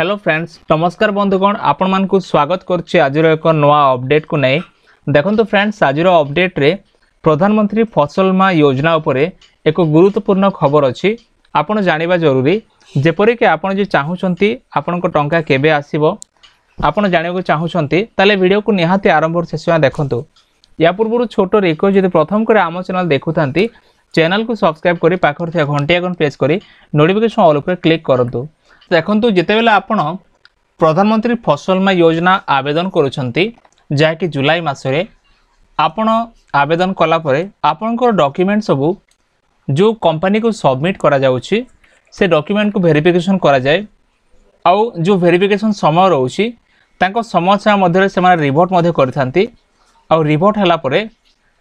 Hello friends नमस्कार बंधुगण आपण मानकु स्वागत करछि आजिर एक नवा अपडेट को नै देखंतु फ्रेंड्स आजिर अपडेट रे प्रधानमंत्री फसल बीमा योजना उपरे एक गुरुत्वपूर्ण खबर अछि आपण जानिबा जरूरी जेपरि कि आपण जे चाहुचंती आपण को टंका केबे आसीबो आपण जानिबो चाहुचंती ताले वीडियो को निहाती आरंभ शेष देखंतु या पूर्व छोट रिक्वेस्ट जदि प्रथम करे आम चैनल देखुथांती चैनल को सब्सक्राइब करी पाखर थिया घंटी आइकन प्रेस करी नोटिफिकेशन ऑल पर क्लिक करंतु देखंतु जेते बेला आपण प्रधानमंत्री फसल बीमा योजना आवेदन करूछंती जाकि जुलाई मासरे आपण आवेदन कला परे आपनकर डॉक्यूमेंट सब जो कंपनी को सबमिट करा जाउछि से डॉक्यूमेंट को वेरिफिकेशन करा जाए आउ जो वेरिफिकेशन समय रहउछि तांको समस्या मध्य से माने रिपोर्ट मध्य करथांती आउ रिपोर्ट हला परे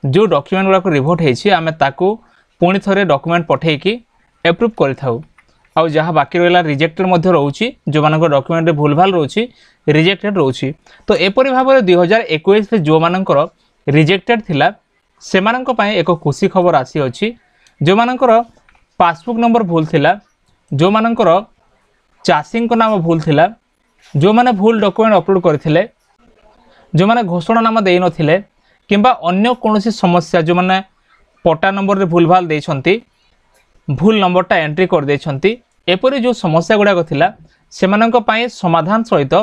जो डॉक्यूमेंट गुडा को रिपोर्ट हेछि आमे ताको पुणी थरे डॉक्यूमेंट पठेई की एप्रूव करिथाउ आउ जहाँ बाकी रहा रिजेक्टेड मध्य रोची जो मान डॉक्यूमेंट भूल भाल रोची रिजेक्टेड रोची तो एपरी भाव में 2021 जो मानकर रिजेक्टेड थिला से मानक पय एक खुशी खबर आसी अछि जो मानकर पासबुक नंबर भूल थिला जो मानकर चाषी को नाम भूल थिला जो माने भूल डॉक्यूमेंट अपलोड करथिले जो माने घोषणा नाम देई नथिले किंबा अन्य कोनोसी समस्या जो माने पट्टा नंबर रे भूल भाल देछंती भूल नंबरटा एंट्री कर देछंती एपरी जो समस्या गुड़ाक थिला सेमानक पय समाधान सहित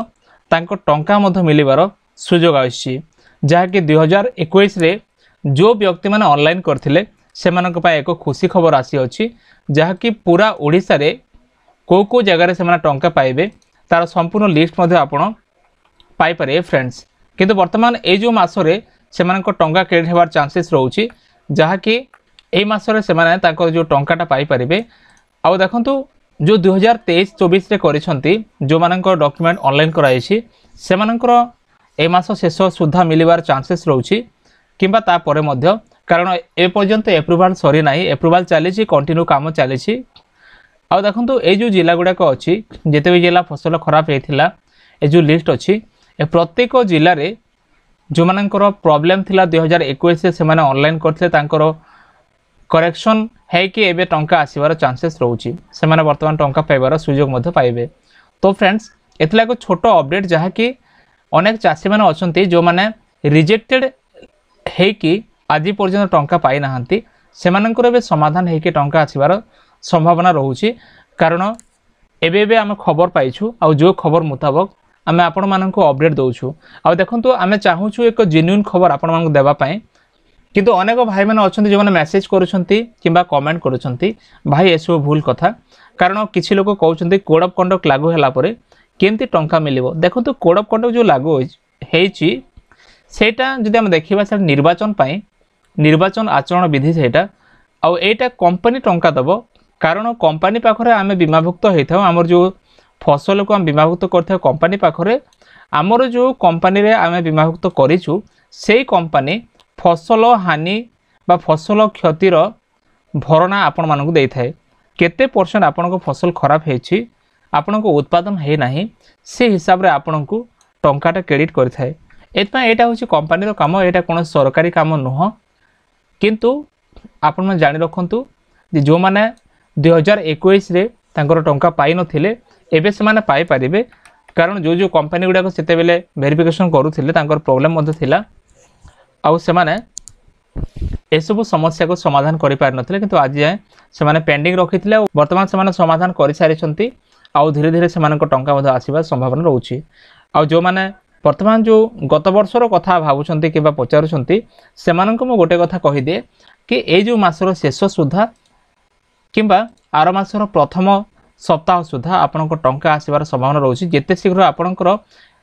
तांको टंका मध्य मिलिबार सुयोग आछि जहाँकि 2021 रे जो व्यक्ति माने ऑनलाइन करथिले सेमानक पय एक खुशी खबर आसी अछि जहाँकि पूरा ओडिसा रे को जगह रे सेमाना टंका पाइबे तार संपूर्ण लिस्ट मध्य आपण पाई पारे फ्रेंड्स किंतु वर्तमान ए जो मासरे सेमानक टंका क्रेडिट हेबार चांसेस रहउछि जहाँकि ए मासरे सेमाने तांको जो टंकाटा पाई परिबे आउ देखंतु जो 2023-24 रे करिसंती जो मानक डॉक्यूमेंट ऑनलाइन कराइछि सेमानकर ए मास शेष सुधा मिलिबार चांसेस रहउछि किंबा ता परे मध्य कारण ए पर्यंत एप्रूवल सरी नाही एप्रूवल चलीछि कंटिन्यू काम चलीछि आउ देखंतु ए जो जिला गुडा को अछि जेते भी जिला फसल खराब हेथिला ए जो लिस्ट अछि ए प्रत्येक जिल्ला रे जो मानकर प्रॉब्लम थिला 2021 से सेमाने ऑनलाइन करथिले तांकर करेक्शन है कि एबे टंका आसीबार चांसेस रहउछि सेमाने वर्तमान टंका पाइबार सुयोग मध्य पाइबे तो फ्रेंड्स एतला को छोटो अपडेट जहाँ कि अनेक चाषी माने अछंती जो माने रिजेक्टेड है कि आज पर्यंत टंका पाई नाहंती सेमानकर एबे समाधान है कि टंका आसीबार संभावना रहउछि कारण एबे आमे खबर पाइछु आ जो खबर मुताबिक आमे आपण माननको अपडेट दउछु आ देखंतु आमे चाहूछु एक जेन्युइन खबर आपण माननको देबा पई किंतु अनेक भाई मैंने अच्छा जो मैंने मेसेज करुँच कि कमेंट करुँच भाई ये सब भूल कथा कारण किसी लोग कहते कोड ऑफ कंडक्ट लागू है केमती टंका मिलिबो देखो तो कोड ऑफ कंडक्ट जो लागू होटा जदि आम देखा से निर्वाचन आचरण विधि से आईटा कंपनी टंका दब कारण कंपनी पाखरे आम बीमाभुक्त होता आमर जो फसल को आम बीमाभुक्त कर कंपनी पाखरे आमर जो कंपनी रे आम बीमाभुक्त करूँ से कंपनी फसल हानि बा फसल क्षतिर भरणा आपण मानक दे थाए केते परसेंट आपण को फसल खराब हेछि आपण को उत्पादन है नाही से हिसाब रे आपण को टंकाटा क्रेडिट करि थाए एतपा एटा होछि कंपनी रो काम एटा कोन सरकारी काम नुह किंतु आपण मन जानि रखंतु जे जो माने 2021 रे तांकर टंका पाई नथिले एबे से माने पाई परिबे कारण जो जो कंपनी गुडा को सेते बेले वेरिफिकेशन करूथिले तांकर प्रॉब्लम मधे थिला आउ से माने एसबु समस्या को समाधान करि पार नथिले किंतु आज जाय से माने पेंडिंग रखिथिले वर्तमान से माने समाधान करि सारिछंती आउ धीरे धीरे से माने को टंका मधे आसीबा संभावना रहउछि आउ जो माने वर्तमान जो गत वर्षर कथा भाबुछंती किबा पचारुछंती से मानन को मो गोटे कथा कहि दे कि ए जो मासर शेष सुधा किंबा आर मासर प्रथम सप्ताह सुधा आपन को टंका आसीबार संभावना रहउछि जेते शीघ्र आपनकर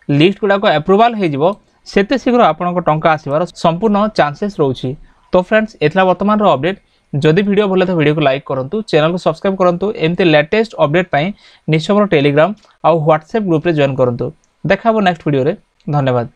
लिस्ट गुडा को अप्रूवल हे जिवो सेते शीघ्र आपन को टंका आसीबार संपूर्ण चांसेस रहउछि तो फ्रेंड्स एतला वर्तमान रो अपडेट जदि वीडियो भले तो वीडियो को लाइक करंतु चैनल को सब्सक्राइब करंतु एमते लेटेस्ट अपडेट पई निश्चय टेलीग्राम और व्हाट्सएप ग्रुप रे जॉइन करंतु देखाबो नेक्स्ट वीडियो रे धन्यवाद।